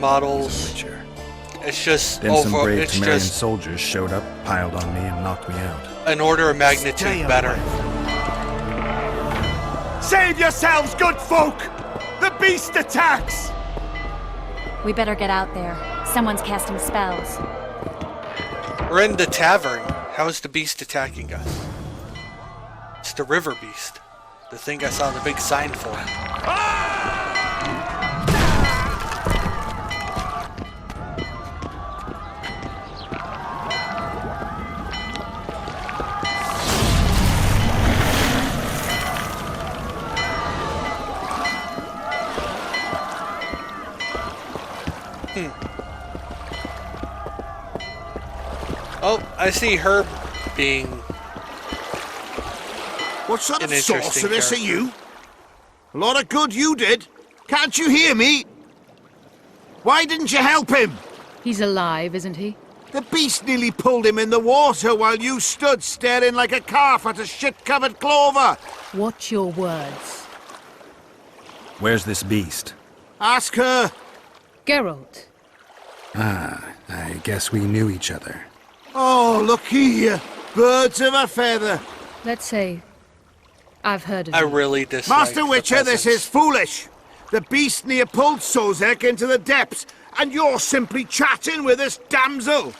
models. It's just Then some over. brave It's Temerian just soldiers showed up, piled on me, and knocked me out. an order of magnitude better. Save yourselves, good folk! The beast attacks! We better get out there. Someone's casting spells. We're in the tavern. How is the beast attacking us? It's the river beast. The thing I saw the big sign for. Oh, I see Herb being What sort an of interesting sorceress are character. you? A lot of good you did. Can't you hear me? Why didn't you help him? He's alive, isn't he? The beast nearly pulled him in the water while you stood staring like a calf at a shit-covered clover. Watch your words. Where's this beast? Ask her. Geralt. Ah, I guess we knew each other. Oh, look here. Birds of a feather. Let's say I've heard of I you. really dislike Master the Witcher, this peasants. is foolish. The beast near pulled Sozek into the depths, and you're simply chatting with this damsel.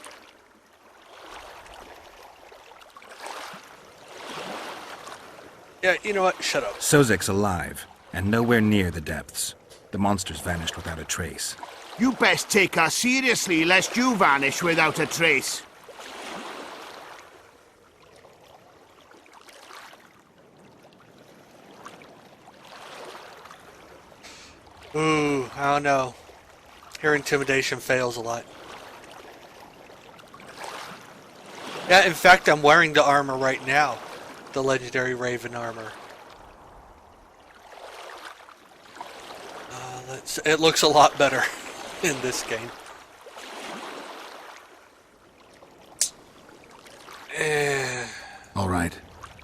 Yeah, you know what? Shut up. Sozek's alive, and nowhere near the depths. The monsters vanished without a trace. You best take her seriously, lest you vanish without a trace. Ooh, I don't know. Her intimidation fails a lot. Yeah, in fact, I'm wearing the armor right now. The legendary Raven armor. It looks a lot better in this game. All right.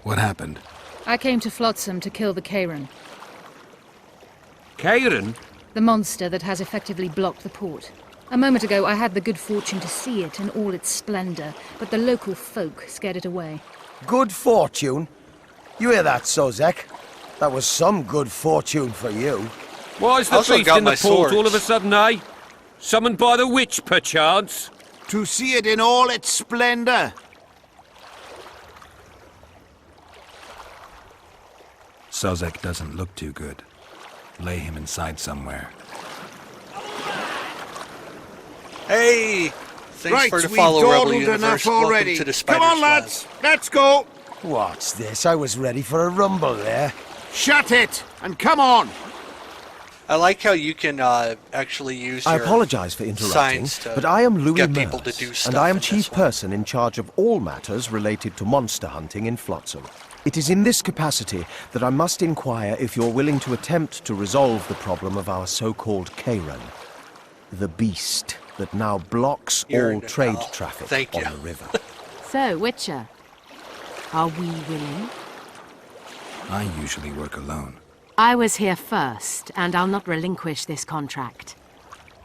What happened? I came to Flotsam to kill the Kairan, Kairan? the monster that has effectively blocked the port. A moment ago, I had the good fortune to see it in all its splendor, but the local folk scared it away. Good fortune? You hear that, Sozek? That was some good fortune for you. Why is the Also beast got in the my port all of a swords. sudden, eh? Summoned by the witch, perchance? To see it in all its splendor. Sozek doesn't look too good. Lay him inside somewhere. Hey! Thanks Right, for the we've follow, Rebel dawdled Universe. enough Welcome already. to the Come on, Spider's lads, let's go. What's this? I was ready for a rumble there. Shut it, and come on. I like how you can actually use I your apologize for interrupting, signs to but I am Louis get people to Merce, do stuff and I am in this chief one. person in charge of all matters related to monster hunting in Flotsam. It is in this capacity that I must inquire if you're willing to attempt to resolve the problem of our so-called Kairan, the beast that now blocks You're all in the trade know. traffic Thank on you. the river. So, Witcher, are we willing? I usually work alone. I was here first, and I'll not relinquish this contract.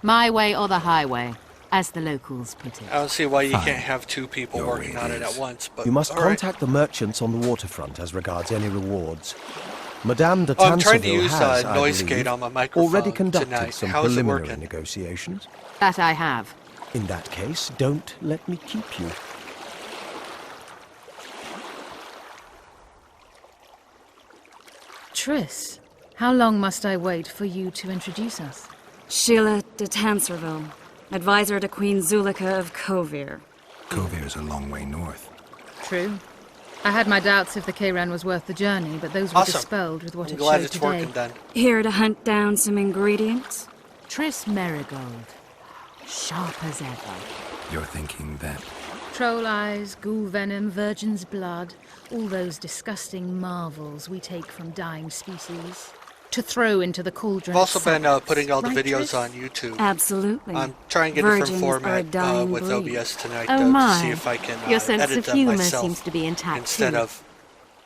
My way or the highway, as the locals put it. I don't see why you Fine. can't have two people Your working way on it it is. at once. But You must all right. contact the merchants on the waterfront as regards any rewards. Madame de Oh, I'm trying to Tanserville use has, I noise believe, gate on my microphone already conducted tonight. some How is it preliminary working? negotiations. That I have. In that case, don't let me keep you. Triss, how long must I wait for you to introduce us? Sheila de Tanserville, advisor to Queen Zulika of Kovir. Kovir's a long way north. True. I had my doubts if the Kairan was worth the journey, but those were Awesome. dispelled with what I'm it glad showed it's today. working then. Here to hunt down some ingredients. Triss Merigold. Sharp as ever. You're thinking that Troll eyes, ghoul venom, virgin's blood, all those disgusting marvels we take from dying species. To throw into the cauldron. I've also of been science. putting all the Right, videos Triss? on YouTube. Absolutely. I'm trying to get Virgins a different are a format dying with breed. OBS tonight Oh to my. see if I can Your sense edit of them humor myself seems to be intact instead too. of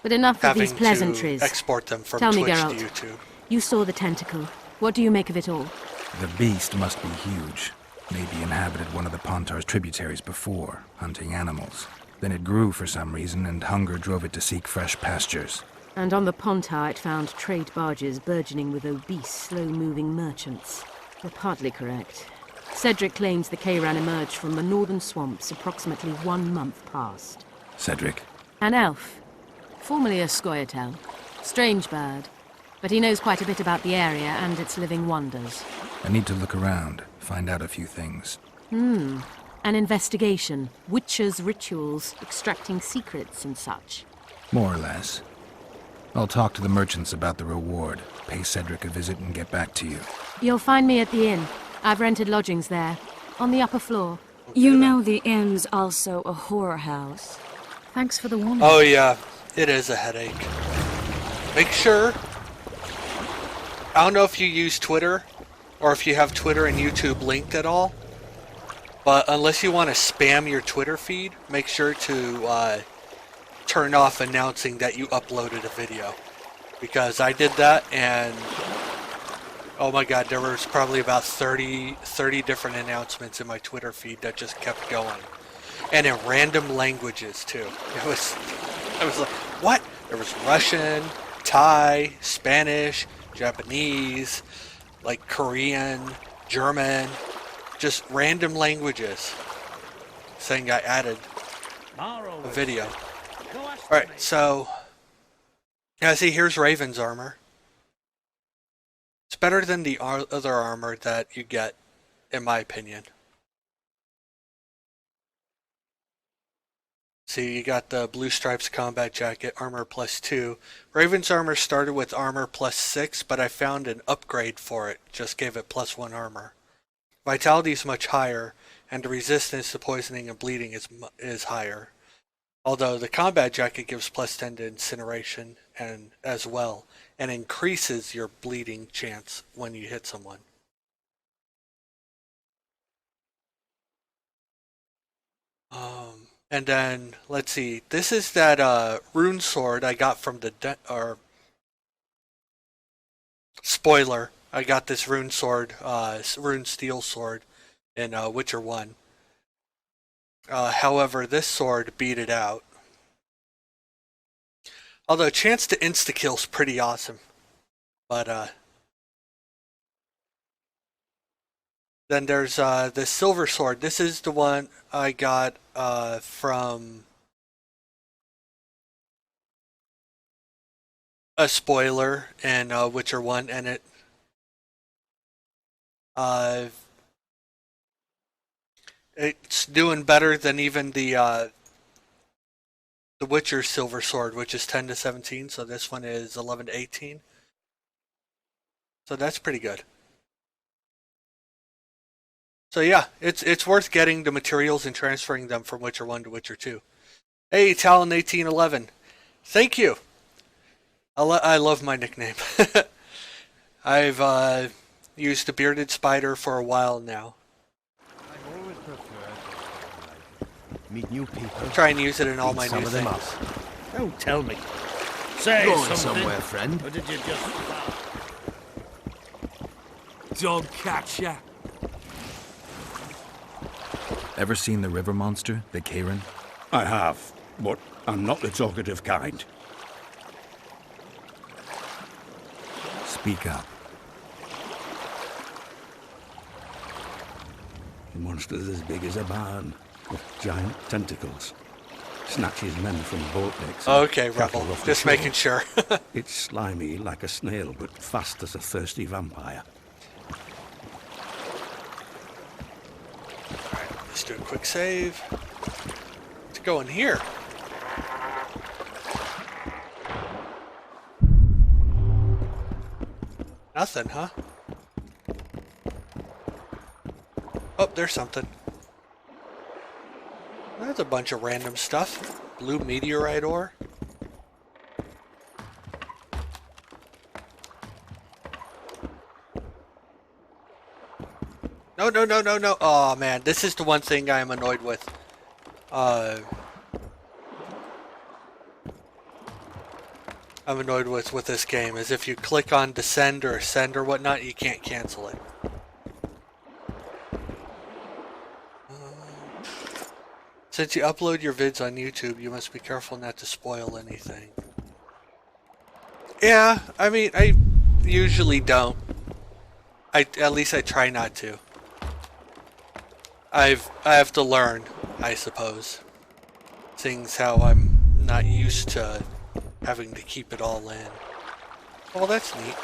But enough of having these pleasantries. to export them from Tell me, Twitch Geralt. to YouTube. You saw the tentacle. What do you make of it all? The beast must be huge. Maybe inhabited one of the Pontar's tributaries before, hunting animals. Then it grew for some reason, and hunger drove it to seek fresh pastures. And on the Pontar it found trade barges burgeoning with obese, slow-moving merchants. You're partly correct. Cedric claims the Kayran emerged from the northern swamps approximately 1 month past. Cedric? An elf. Formerly a Scoia'tael. Strange bird. But he knows quite a bit about the area and its living wonders. I need to look around, find out a few things. An investigation. Witches' rituals, extracting secrets and such. More or less. I'll talk to the merchants about the reward, pay Cedric a visit and get back to you. You'll find me at the inn. I've rented lodgings there, on the upper floor. You know the inn's also a whorehouse. Thanks for the warning. Oh yeah, it is a headache. Make sure... I don't know if you use Twitter, or if you have Twitter and YouTube linked at all, but unless you want to spam your Twitter feed, make sure to turn off announcing that you uploaded a video. Because I did that, and oh my god, there was probably about 30 different announcements in my Twitter feed that just kept going. And in random languages, too. I was like, what? There was Russian, Thai, Spanish, Japanese, like Korean, German, just random languages saying I added a video. Alright, so, yeah, see, here's Raven's armor. It's better than the other armor that you get, in my opinion. See, you got the Blue Stripes combat jacket, armor +2. Raven's armor started with armor +6, but I found an upgrade for it. Just gave it +1 armor. Vitality is much higher, and the resistance to poisoning and bleeding is higher. Although the combat jacket gives +10 to incineration and as well, and increases your bleeding chance when you hit someone. And then, let's see, this is that rune sword I got from the, spoiler, I got this rune sword, rune steel sword in Witcher 1. However, this sword beat it out. Although chance to insta-kill's pretty awesome. But, then there's the silver sword. This is the one I got from a spoiler in Witcher 1, and it's doing better than even the Witcher silver sword, which is 10 to 17. So this one is 11 to 18. So that's pretty good. So yeah, it's worth getting the materials and transferring them from Witcher 1 to Witcher 2. Hey, Talon1811. Thank you. I love my nickname. I've used the Bearded Spider for a while now. I've always preferred meet new people. Try and use it in all my new them things. up. Don't tell me. Say Going something. somewhere, friend. Or did you just... Dog catcher. Ever seen the river monster, the Kayran? I have, but I'm not the talkative kind. Speak up. The monster's as big as a barn, with giant tentacles. Snatches men from boat decks. Okay, cattle Rebel. off the Just shore. making sure. It's slimy like a snail, but fast as a thirsty vampire. Let's do a quick save. Let's go in here. Nothing, huh? Oh, there's something. That's a bunch of random stuff. Blue meteorite ore. No, no, no, no, no. Oh, man. This is the one thing I am annoyed with. I'm annoyed with this game, is if you click on descend or ascend or whatnot, you can't cancel it. Since you upload your vids on YouTube, you must be careful not to spoil anything. Yeah, I mean, I usually don't. At least I try not to. I have to learn, I suppose. Things how I'm not used to having to keep it all in. Well, that's neat.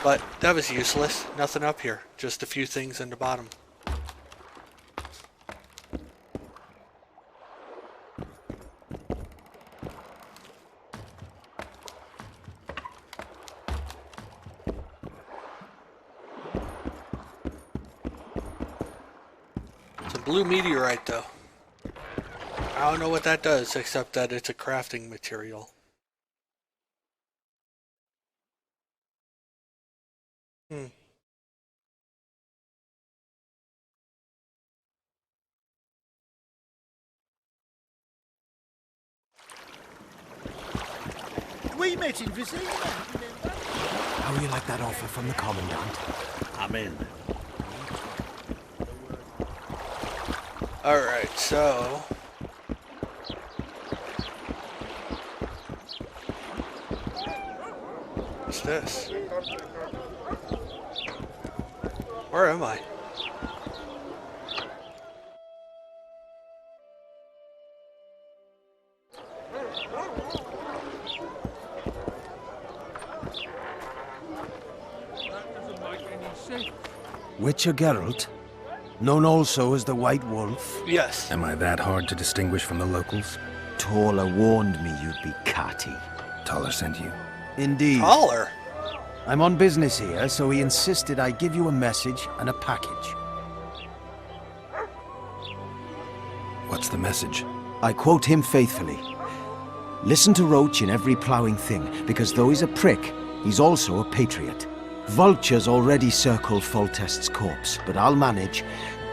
But that was useless. Nothing up here. Just a few things in the bottom. Blue meteorite, though. I don't know what that does, except that it's a crafting material. We met in Vizina. How you like that offer from the Commandant? I'm in. Alright, so... what's this? Where am I? Witcher Geralt, known also as the White Wolf. Yes. Am I that hard to distinguish from the locals? Taller warned me you'd be catty. Taller sent you. Indeed. Taller? I'm on business here, so he insisted I give you a message and a package. What's the message? I quote him faithfully. Listen to Roach in every ploughing thing, because though he's a prick, he's also a patriot. Vultures already circle Foltest's corpse, but I'll manage.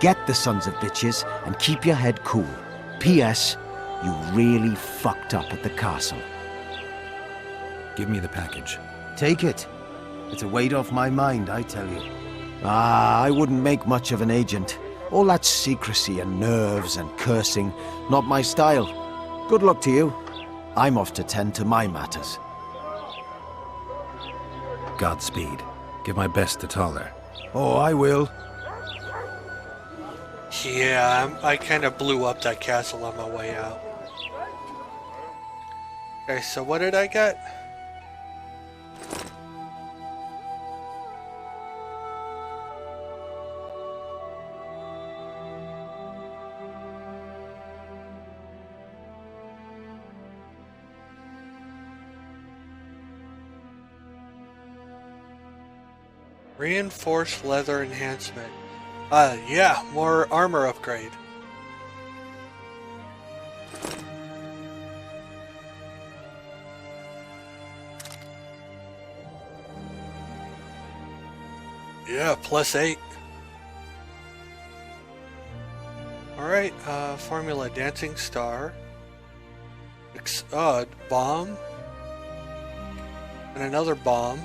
Get the sons of bitches and keep your head cool. P.S. You really fucked up at the castle. Give me the package. Take it. It's a weight off my mind, I tell you. I wouldn't make much of an agent. All that secrecy and nerves and cursing, not my style. Good luck to you. I'm off to tend to my matters. Godspeed. Give my best to Taller. Oh, I will. Yeah, I kind of blew up that castle on my way out. Okay, so what did I get? Reinforced leather enhancement. Yeah, more armor upgrade. Yeah, +8. Alright, formula Dancing Star. Bomb. And another bomb.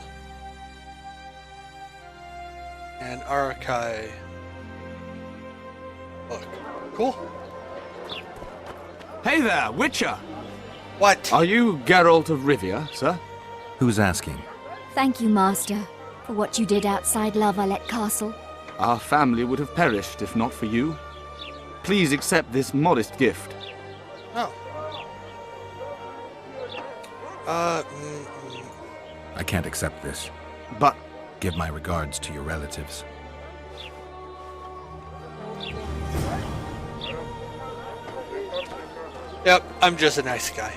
And Arakai book. Cool. Hey there, Witcher! What? Are you Geralt of Rivia, sir? Who's asking? Thank you, Master, for what you did outside La Valette Castle. Our family would have perished if not for you. Please accept this modest gift. Oh. I can't accept this. But... Give my regards to your relatives. Yep, I'm just a nice guy.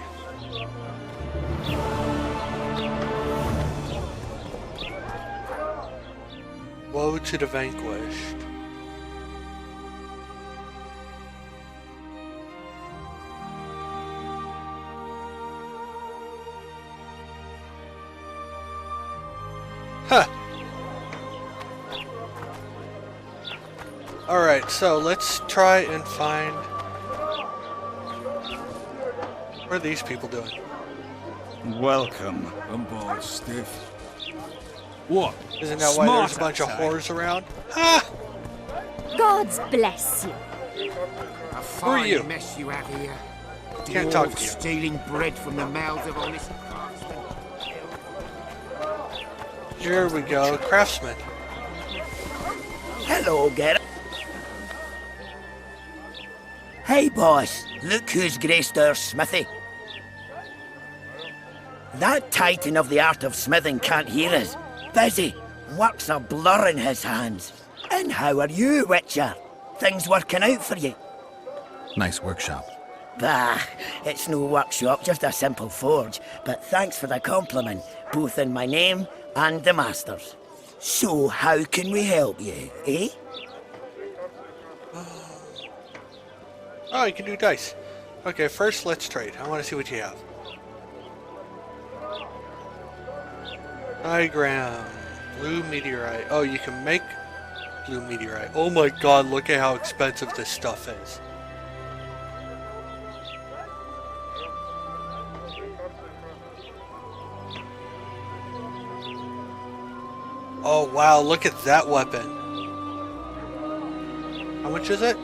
Woe to the vanquished. Huh. Alright, so let's try and find... What are these people doing? Welcome. I'm bored stiff. What? Isn't that why there's a bunch of whores around? Ha! Gods bless you. A Who are you? fine mess you have here. Can't talk to you. Stealing bread from the mouths of honest craftsmen. Here we go, craftsman. Hello, Geralt. Hey, boss. Look who's graced our smithy. That titan of the art of smithing can't hear us. Busy. Work's a blur in his hands. And how are you, Witcher? Things working out for you? Nice workshop. Bah, it's no workshop, just a simple forge. But thanks for the compliment, both in my name and the master's. So, how can we help you, eh? Oh, you can do dice. Okay, first let's trade. I want to see what you have. Diagram. Blue meteorite. Oh, you can make blue meteorite. Oh my god, look at how expensive this stuff is. Oh wow, look at that weapon. How much is it?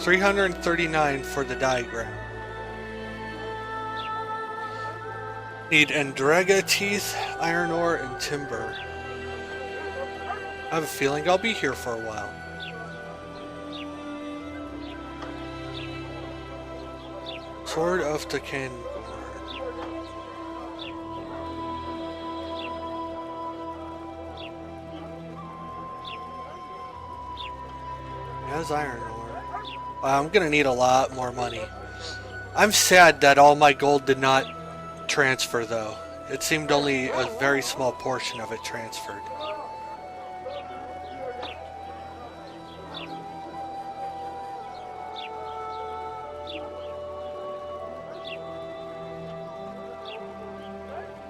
339 for the diagram. Need Andrega teeth, iron ore, and timber. I have a feeling I'll be here for a while. Sword of the Kangorn. Has iron ore. Wow, I'm gonna need a lot more money. I'm sad that all my gold did not transfer though. It seemed only a very small portion of it transferred.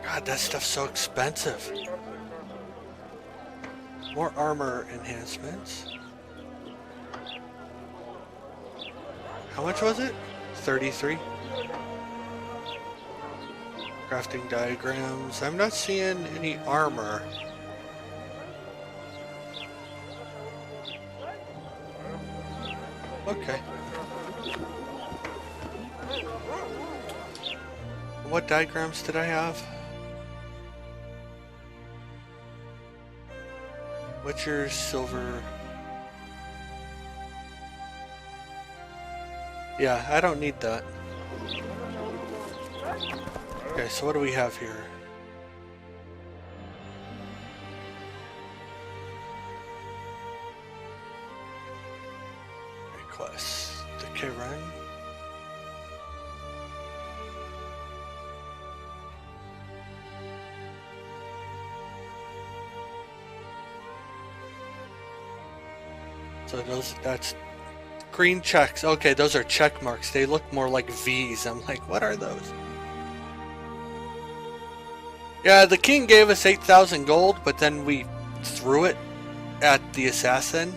God, that stuff's so expensive. More armor enhancements. How much was it? 33. Crafting diagrams. I'm not seeing any armor. Okay. What diagrams did I have? Witcher, silver. Yeah, I don't need that. Okay, so what do we have here? Request. The Karen. So that's green checks. Okay, those are check marks. They look more like V's. I'm like, what are those? Yeah, the king gave us 8,000 gold, but then we threw it at the assassin,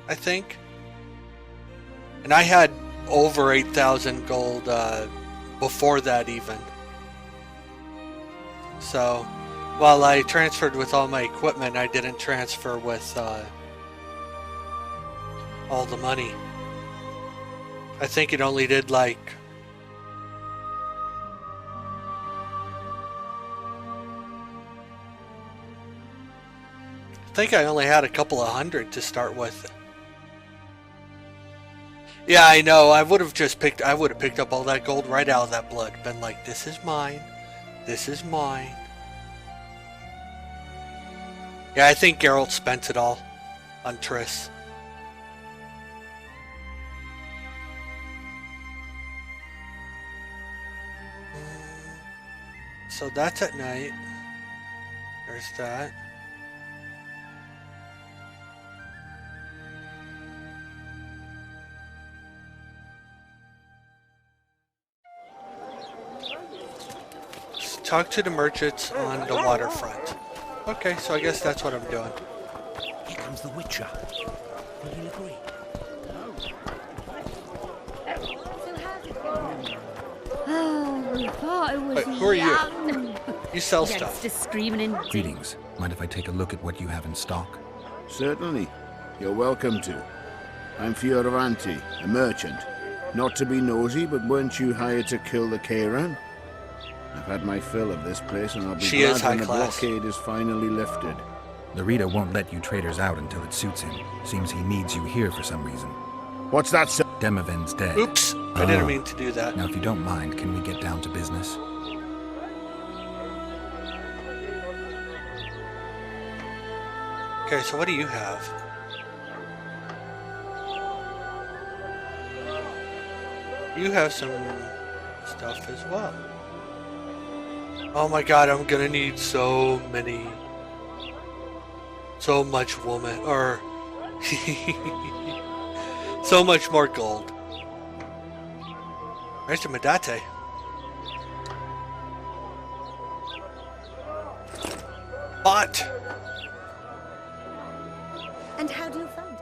I think. And I had over 8,000 gold before that even. So, while I transferred with all my equipment, I didn't transfer with all the money. I think it only did like I think I only had a couple of hundred to start with. Yeah, I know. I would have picked up all that gold right out of that blood. Been like, this is mine. This is mine. Yeah, I think Geralt spent it all on Triss. So that's at night. There's that. Talk to the merchants on the waterfront. Okay, so I guess that's what I'm doing. Here comes the Witcher. Will you agree? Oh, we thought it was Wait, who are you? young. You sell Against stuff. the screaming and Greetings. Mind if I take a look at what you have in stock? Certainly. You're welcome to. I'm Fioravanti, a merchant. Not to be nosy, but weren't you hired to kill the Kayran? I've had my fill of this place, and I'll be glad when the blockade is finally lifted. Larita won't let you traders out until it suits him. Seems he needs you here for some reason. What's that, sir? Demoven's dead. Oops, I didn't mean to do that. Now, if you don't mind, can we get down to business? Okay, so what do you have? You have some stuff as well. Oh my god, I'm gonna need so much woman, or so much more gold. Where's the Medate? But And how do you find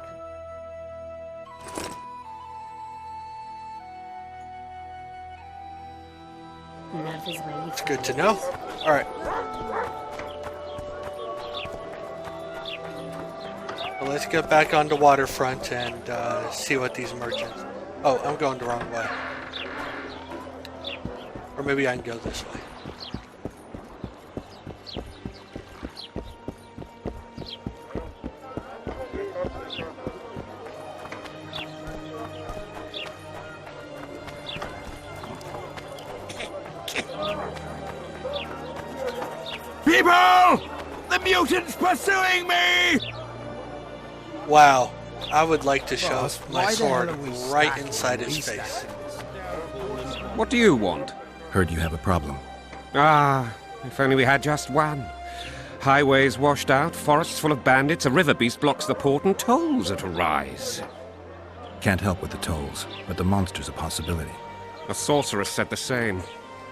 Love is where you it's good to know. Alright. Well, let's get back on the waterfront and see what these merchants... Oh, I'm going the wrong way. Or maybe I can go this way. People! The mutant's pursuing me! Wow. I would like to shove my sword right inside his face. What do you want? Heard you have a problem. Ah, if only we had just one. Highways washed out, forests full of bandits, a river beast blocks the port, and tolls at a rise. Can't help with the tolls, but the monster's a possibility. A sorceress said the same,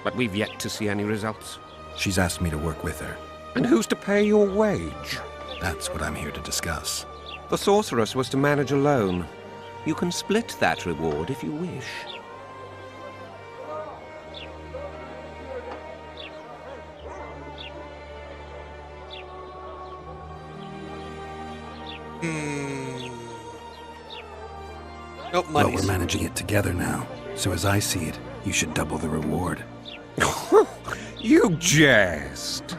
but we've yet to see any results. She's asked me to work with her. And who's to pay your wage? That's what I'm here to discuss. The sorceress was to manage alone. You can split that reward if you wish. Nope, Well, we're managing it together now. So as I see it, you should double the reward. You jest.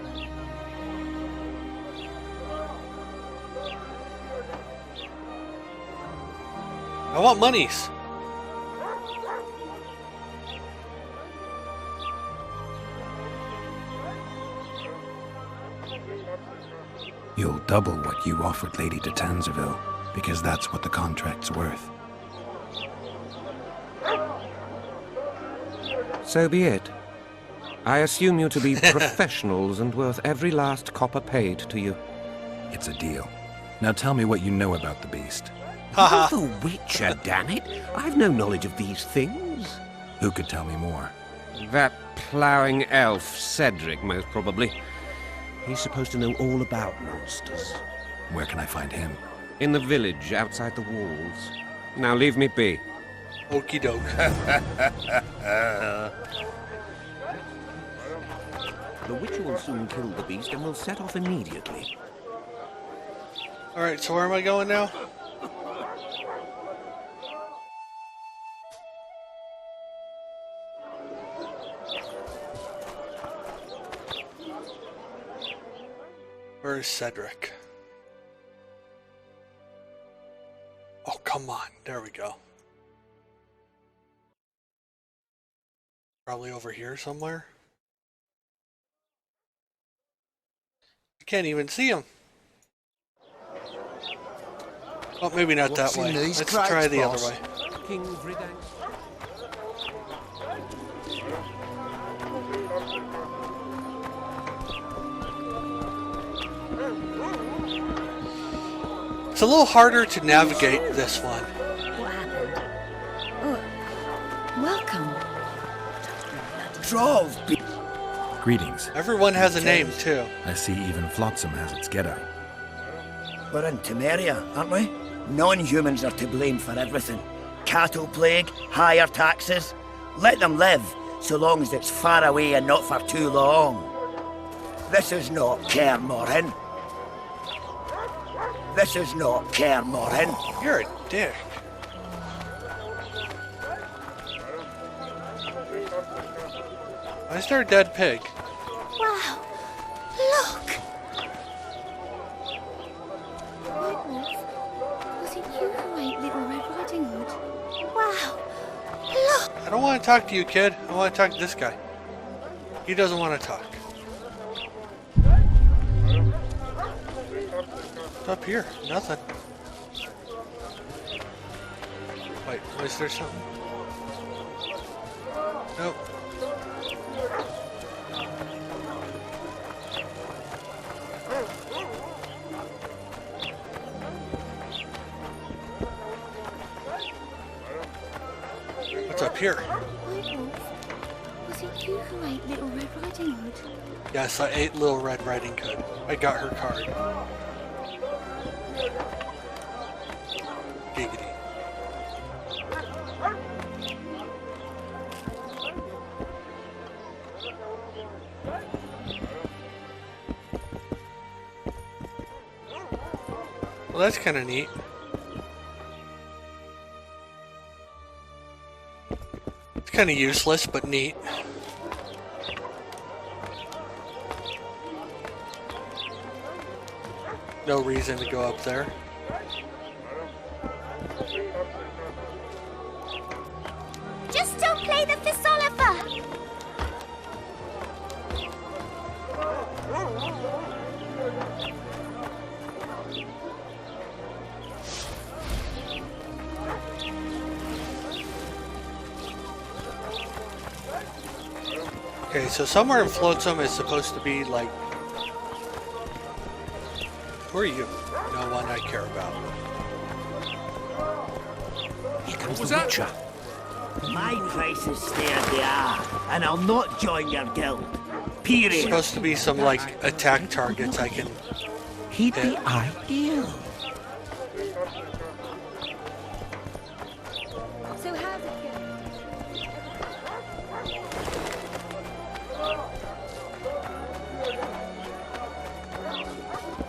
I want monies. You'll double what you offered Lady de Tanzerville, because that's what the contract's worth. So be it. I assume you to be professionals and worth every last copper paid to you. It's a deal. Now tell me what you know about the beast. You're the Witcher, damn it! I've no knowledge of these things. Who could tell me more? That ploughing elf, Cedric, most probably. He's supposed to know all about monsters. Where can I find him? In the village, outside the walls. Now leave me be. Okie doke. The Witcher will soon kill the beast and will set off immediately. Alright, so where am I going now? Where is Cedric? Oh, come on. There we go. Probably over here somewhere. I can't even see him. Oh, maybe not that way. Let's try the other way. King Vridang. It's a little harder to navigate this one. What happened? Oh, welcome. Trolls. Greetings. Everyone has a name, too. I see even Flotsam has its getup. We're in Temeria, aren't we? Non-humans are to blame for everything. Cattle plague, higher taxes. Let them live, so long as it's far away and not for too long. This is not Kaer Morhen. This is not Kaer Morhen. You're a dick. Why is there a dead pig? Wow! Look! White Wolf, was it you who ate Little Red Riding Hood? Wow! Look! I don't want to talk to you, kid. I want to talk to this guy. He doesn't want to talk. What's up here? Nothing. Wait, was there something? Nope. What's up here? White Wolf, was it you who ate Little Red Riding Hood? Yes, I ate Little Red Riding Hood. I got her card. Giggity. Well, that's kind of neat. It's kind of useless, but neat. No reason to go up there. Just don't play the Fisolifer! Okay, so somewhere in Flotsam is supposed to be like... Who are you? No one I care about. Here comes the Witcher. My prices stay as they are, and I'll not join your guild. Period. There's supposed to be some like attack targets I can He'd hit. be ideal. So how's it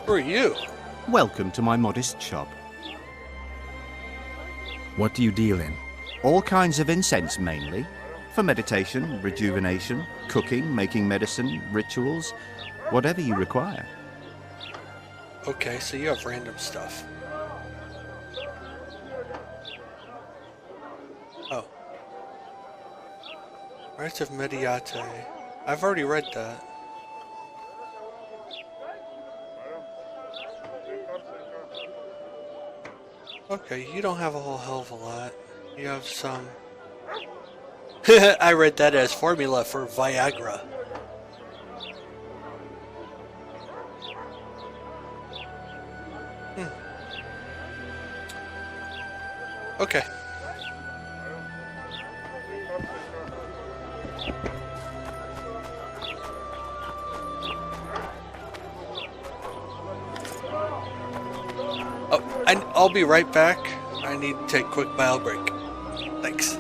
Who are you? Welcome to my modest shop. What do you deal in? All kinds of incense mainly. For meditation, rejuvenation, cooking, making medicine, rituals, whatever you require. Okay, so you have random stuff. Oh. Rites of Mediate. I've already read that. Okay, you don't have a whole hell of a lot. You have some... I read that as formula for Viagra. Okay. Oh, I'll be right back. I need to take a quick bio break. Thanks.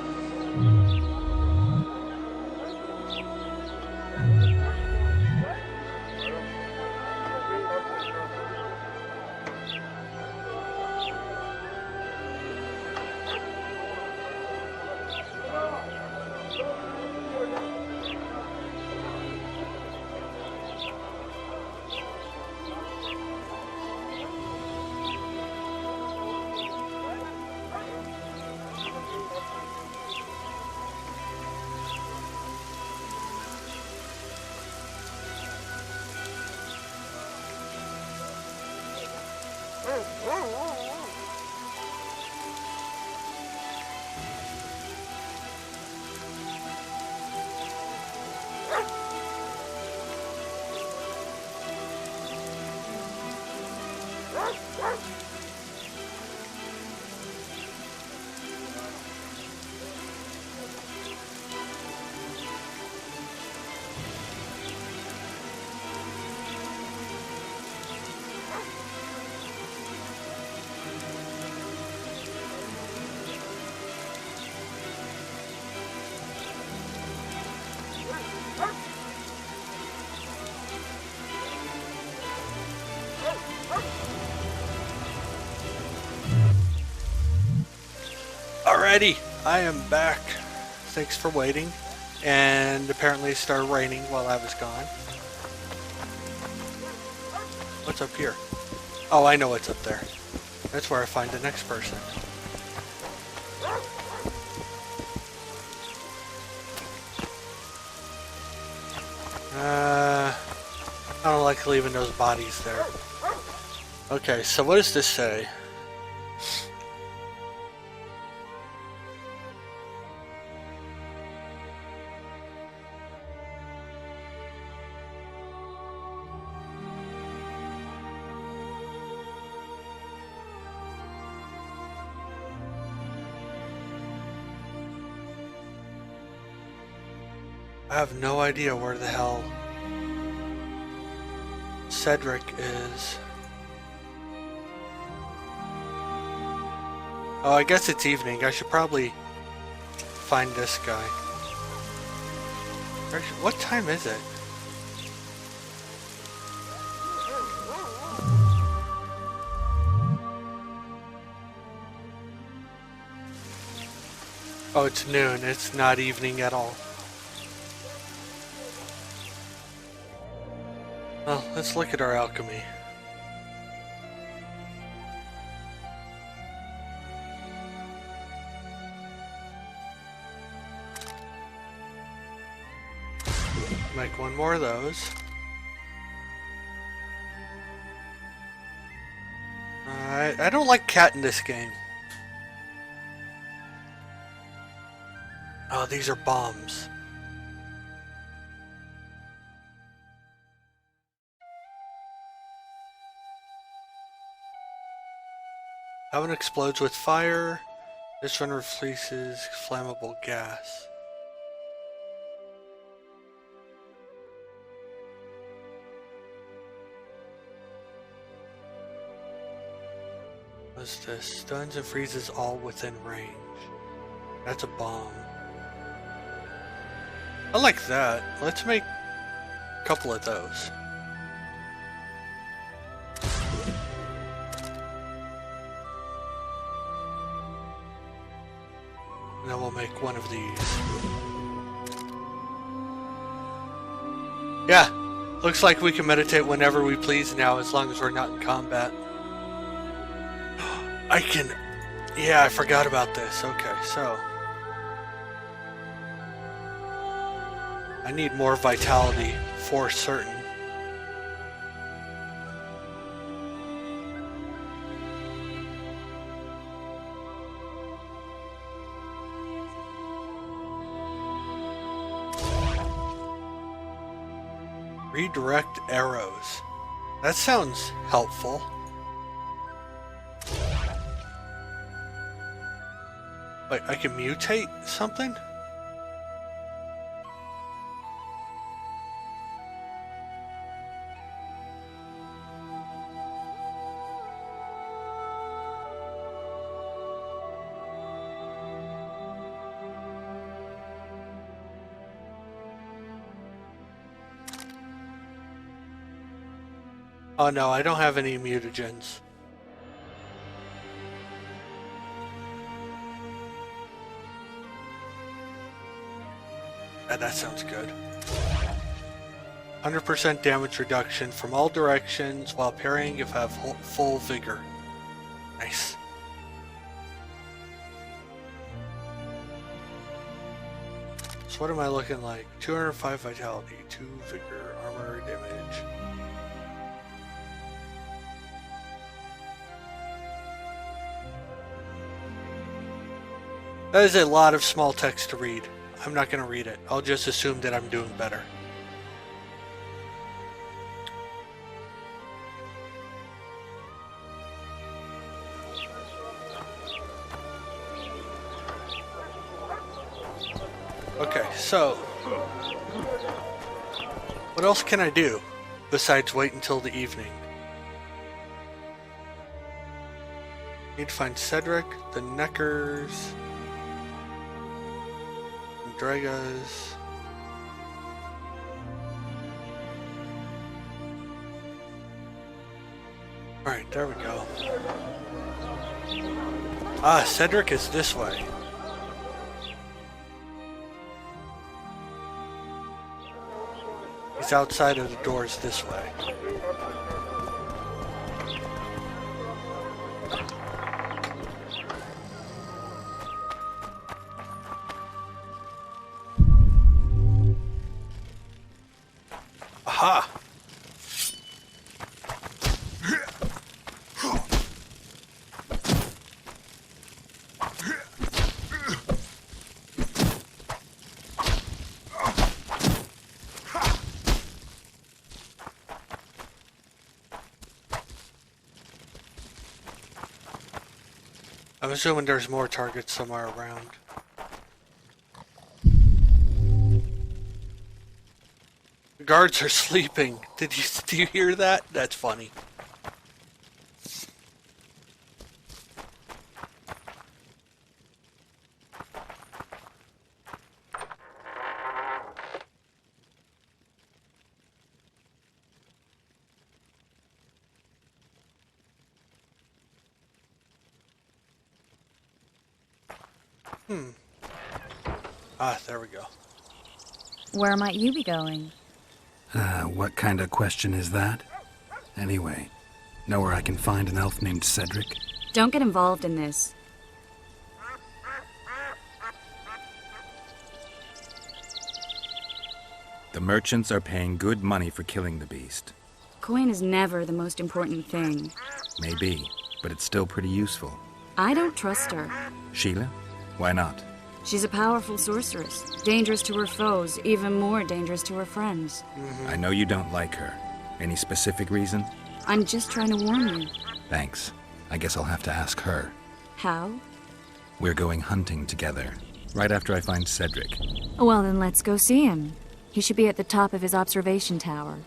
Alrighty, I am back. Thanks for waiting. And apparently it started raining while I was gone. What's up here? Oh, I know what's up there. That's where I find the next person. I don't like leaving those bodies there. Okay, so what does this say? I have no idea where the hell Cedric is. Oh, I guess it's evening. I should probably find this guy. What time is it? Oh, it's noon. It's not evening at all. Well, let's look at our alchemy. Make one more of those. I don't like cat in this game. Oh, these are bombs. That one explodes with fire. This one releases flammable gas. What's this? Stuns and freezes all within range. That's a bomb. I like that. Let's make a couple of those. And then we'll make one of these. Yeah, looks like we can meditate whenever we please now, as long as we're not in combat. I can... Yeah, I forgot about this. Okay, so... I need more vitality, for certain. Redirect arrows. That sounds helpful. Wait, I can mutate something? Oh no, I don't have any mutagens. That sounds good. 100% damage reduction from all directions while parrying if I have full vigor. Nice. So what am I looking like? 205 vitality, 2 vigor, armor damage. That is a lot of small text to read. I'm not going to read it. I'll just assume that I'm doing better. Okay, so... what else can I do besides wait until the evening? Need to find Cedric, the Neckers... Dragas. Alright, there we go. Ah, Cedric is this way. It's outside of the doors this way. Aha! I'm assuming there's more targets somewhere around. The guards are sleeping. Do you hear that? That's funny. Ah, there we go. Where might you be going? What kind of question is that? Anyway, know where I can find an elf named Cedric? Don't get involved in this. The merchants are paying good money for killing the beast. Coin is never the most important thing. Maybe, but it's still pretty useful. I don't trust her. Sheila? Why not? She's a powerful sorceress. Dangerous to her foes, even more dangerous to her friends. I know you don't like her. Any specific reason? I'm just trying to warn you. Thanks. I guess I'll have to ask her. How? We're going hunting together, right after I find Cedric. Well, then let's go see him. He should be at the top of his observation tower.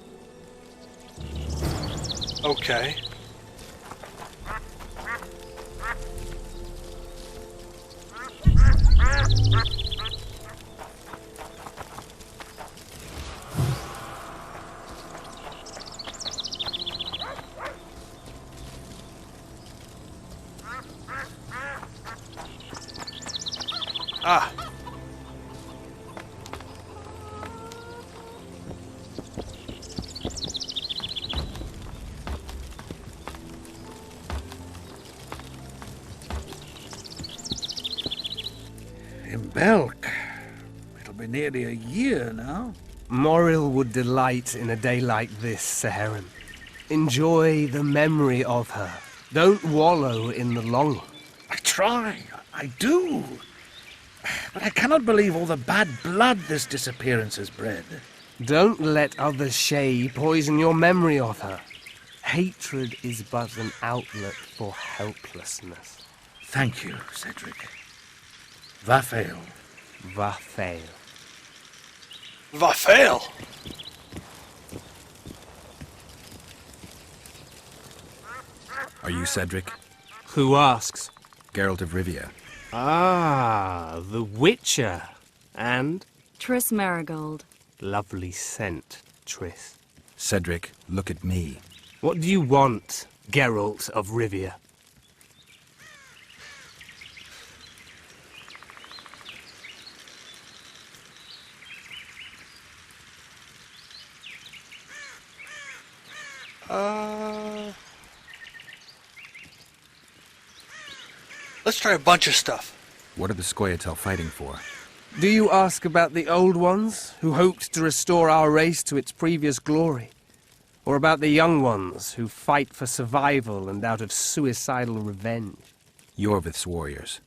Okay. Ah. In Belk. It'll be nearly a year now. Moril would delight in a day like this, Saharan. Enjoy the memory of her. Don't wallow in the longing. I try. I do. But I cannot believe all the bad blood this disappearance has bred. Don't let other Shay poison your memory of her. Hatred is but an outlet for helplessness. Thank you, Cedric. Vafael. Vafael. Vafael! Are you Cedric? Who asks? Geralt of Rivia. Ah, the Witcher. And? Triss Marigold. Lovely scent, Triss. Cedric, look at me. What do you want, Geralt of Rivia? Let's try a bunch of stuff. What are the Scoia'tael fighting for? Do you ask about the old ones, who hoped to restore our race to its previous glory? Or about the young ones, who fight for survival and out of suicidal revenge? Yorvith's warriors.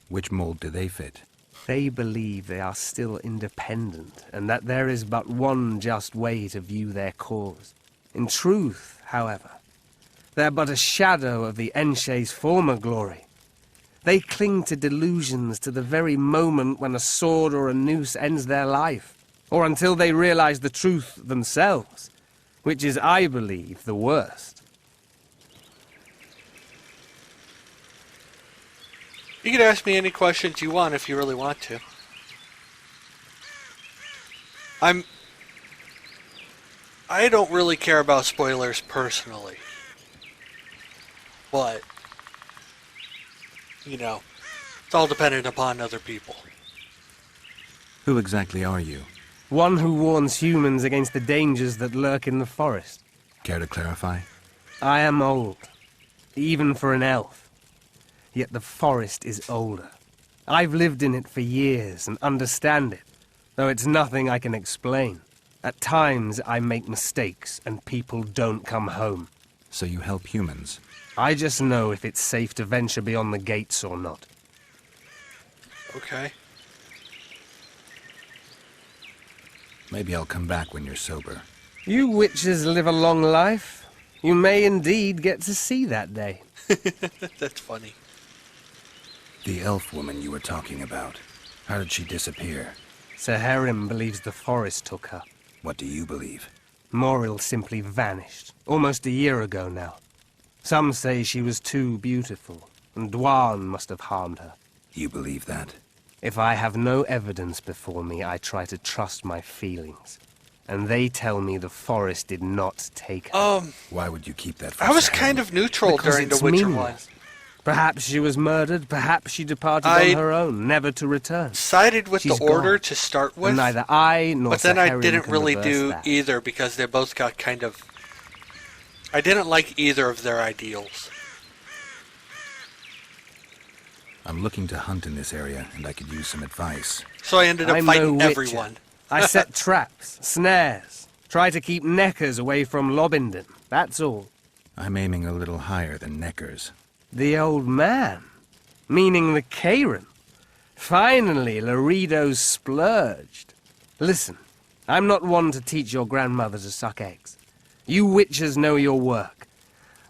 Which mold do they fit? They believe they are still independent, and that there is but one just way to view their cause. In truth, however, they are but a shadow of the Enshay's former glory. They cling to delusions to the very moment when a sword or a noose ends their life, or until they realize the truth themselves, which is, I believe, the worst. You can ask me any questions you want if you really want to. I don't really care about spoilers personally. But, you know, it's all dependent upon other people. Who exactly are you? One who warns humans against the dangers that lurk in the forest. Care to clarify? I am old, even for an elf. Yet the forest is older. I've lived in it for years and understand it, though it's nothing I can explain. At times I make mistakes and people don't come home. So you help humans? I just know if it's safe to venture beyond the gates or not. Okay. Maybe I'll come back when you're sober. You witches live a long life. You may indeed get to see that day. That's funny. The elf woman you were talking about. How did she disappear? Sir Herim believes the forest took her. What do you believe? Moril simply vanished, almost a year ago now. Some say she was too beautiful, and Dwan must have harmed her. You believe that? If I have no evidence before me, I try to trust my feelings. And they tell me the forest did not take her. Why would you keep that from I was Sir kind Herim? of neutral Because during the it's Witcher meaningless. one. Perhaps she was murdered, perhaps she departed I on her own, never to return. Sided with She's the Order gone. to start with, And neither I nor but then Sir I Herim didn't can really reverse do that. either because they both got kind of... I didn't like either of their ideals. I'm looking to hunt in this area, and I could use some advice. So I ended up I'm fighting no witcher. everyone. I set traps, snares, try to keep Neckers away from Lobindon, that's all. I'm aiming a little higher than Neckers. The old man? Meaning the Karen? Finally, Laredo's splurged. Listen, I'm not one to teach your grandmother to suck eggs. You witchers know your work.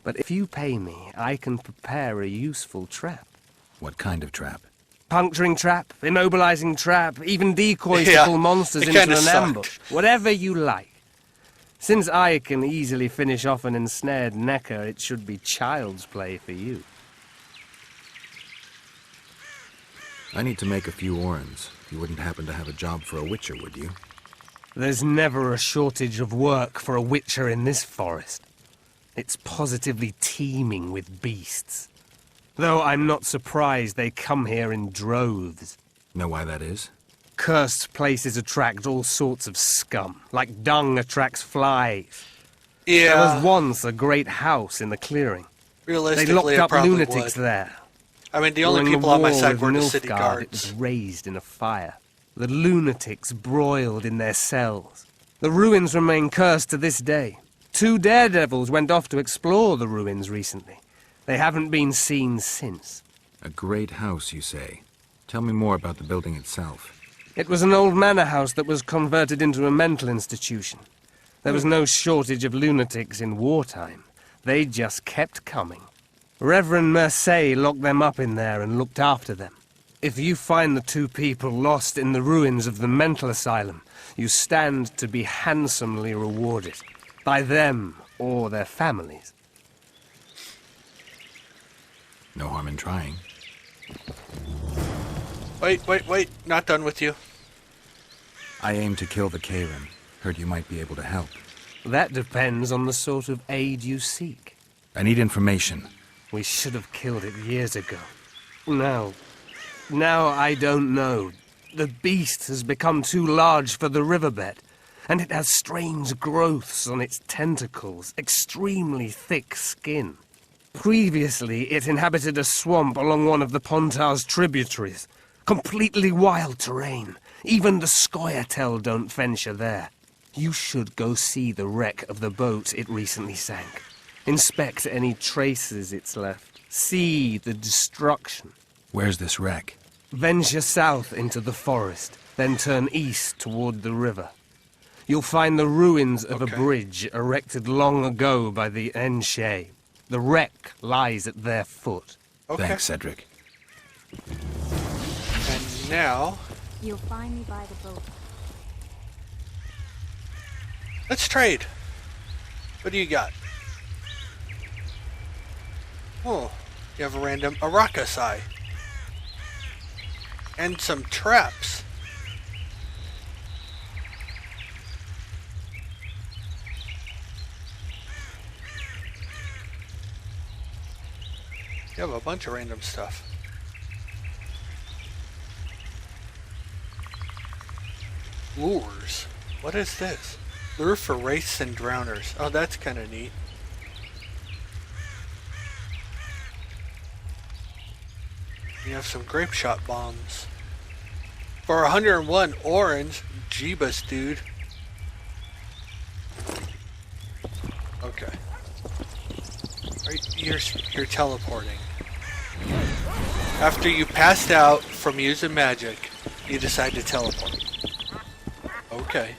But if you pay me, I can prepare a useful trap. What kind of trap? Puncturing trap, immobilizing trap, even decoys Yeah, to pull monsters it into kinda an sucked. ambush. Whatever you like. Since I can easily finish off an ensnared Necker, it should be child's play for you. I need to make a few orens. You wouldn't happen to have a job for a witcher, would you? There's never a shortage of work for a witcher in this forest. It's positively teeming with beasts. Though I'm not surprised they come here in droves. Know why that is? Cursed places attract all sorts of scum, like dung attracts flies. Yeah. There was once a great house in the clearing. Realistically, They locked it up probably lunatics would. there. I mean, the only During people on my war side with were the city Nilfgaard, guards. It was raised in a fire. The lunatics broiled in their cells. The ruins remain cursed to this day. 2 daredevils went off to explore the ruins recently. They haven't been seen since. A great house, you say. Tell me more about the building itself. It was an old manor house that was converted into a mental institution. There was no shortage of lunatics in wartime. They just kept coming. Reverend Mercey locked them up in there and looked after them. If you find the 2 people lost in the ruins of the mental asylum, you stand to be handsomely rewarded. By them or their families. No harm in trying. Wait. Not done with you. I aim to kill the Karen. Heard you might be able to help. That depends on the sort of aid you seek. I need information. We should have killed it years ago. Now I don't know. The beast has become too large for the riverbed, and it has strange growths on its tentacles, extremely thick skin. Previously, it inhabited a swamp along one of the Pontar's tributaries. Completely wild terrain. Even the Scoia'tael don't venture there. You should go see the wreck of the boat it recently sank. Inspect any traces it's left. See the destruction. Where's this wreck? Venture south into the forest, then turn east toward the river. You'll find the ruins of a bridge erected long ago by the Enshe. The wreck lies at their foot. Okay. Thanks, Cedric. And now, You'll find me by the boat. let's trade. What do you got? Oh, you have a random Arakasai. And some traps. You have a bunch of random stuff. Lures. What is this? Lure for wraiths and drowners. Oh, that's kind of neat. You have some grape shot bombs. For 101 orange, Jeebus, dude. Okay. You're teleporting. After you passed out from using magic, you decide to teleport. Okay.